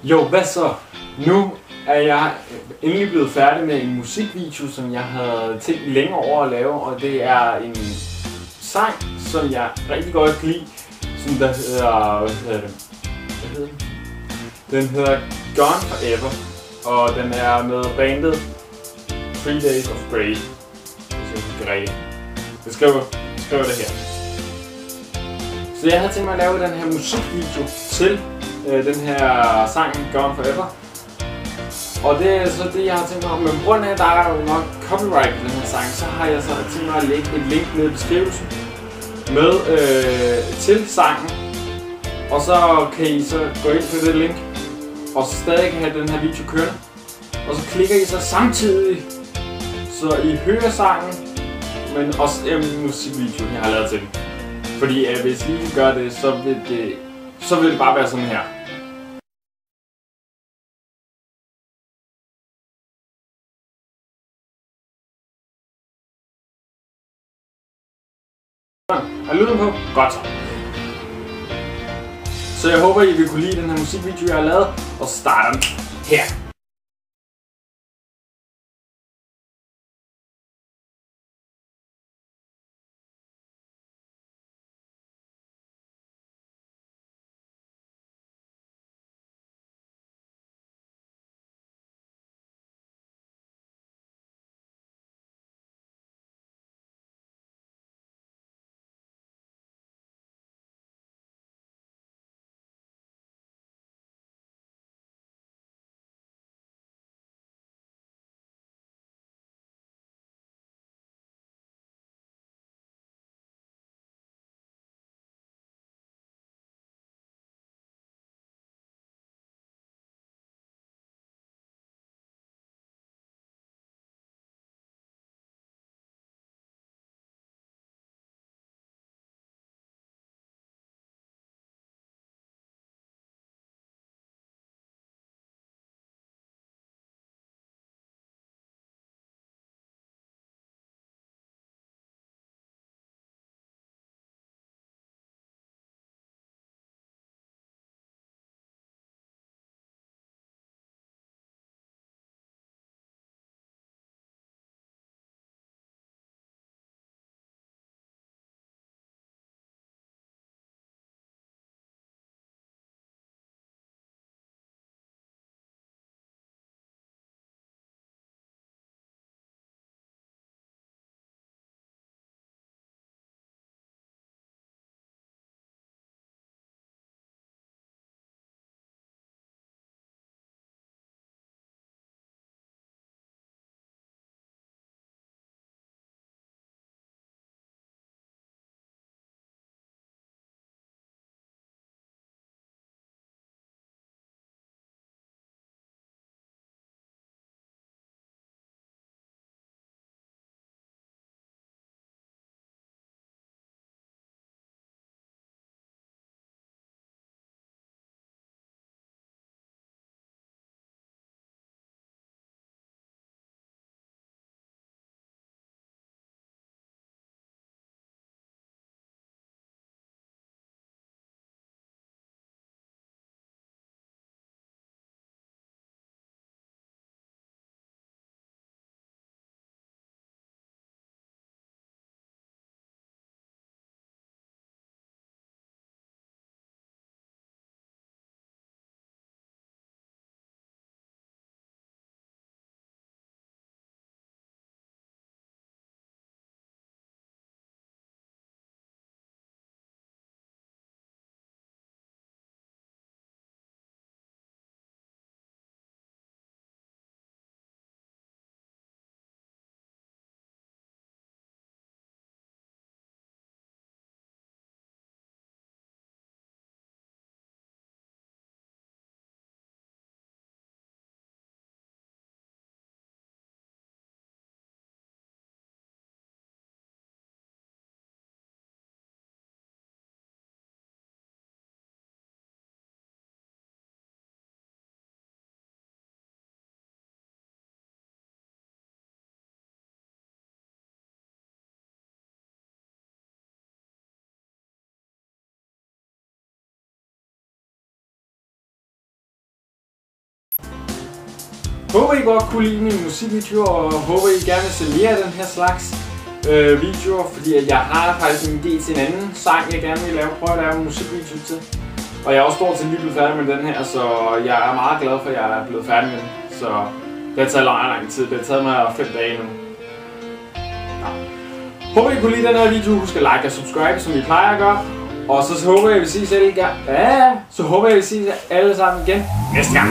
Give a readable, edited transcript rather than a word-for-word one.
Jo, hvad så? Nu er jeg endelig blevet færdig med en musikvideo, som jeg havde tænkt længe over at lave, og det er en sang, som jeg rigtig godt kan lide, som der hedder, hvad hedder den? Den hedder Gone Forever, og den er med bandet 3 Days of Grey, hvis jeg husker rigtigt. Jeg skriver det her. Så jeg havde tænkt mig at lave den her musikvideo til den her sang Gone Forever. Og det er så det, jeg har tænkt mig om. Men på grund af, at der er jo nok copyright på den her sang, så har jeg så tænkt mig at lægge et link nede i beskrivelsen med til sangen. Og så kan I så gå ind på det link, og så stadig kan have den her video kørende. Og så klikker I så samtidig, så I hører sangen, men også musikvideoen, jeg har lavet til den. Fordi hvis I gør det, så vil det bare være sådan her. Er lyden på? Godt. Så jeg håber, I vil kunne lide den her musikvideo, jeg har lavet, og starter den her. håber I godt kunne lide mine musikvideoer, og håber I gerne vil se mere af den her slags videoer, fordi at jeg har faktisk en idé til en anden sang, jeg gerne vil prøve at lave en musikvideo til. Og jeg er også stort set lige blevet færdig med den her, så jeg er meget glad for, at jeg er blevet færdig med den. Så det har taget lang tid. Det har taget mig 5 dage nu. Ja. Håber I kunne lide den her video. Husk at like og subscribe, som I plejer at gøre. Og så håber jeg, at vi ses alle sammen igen næste gang.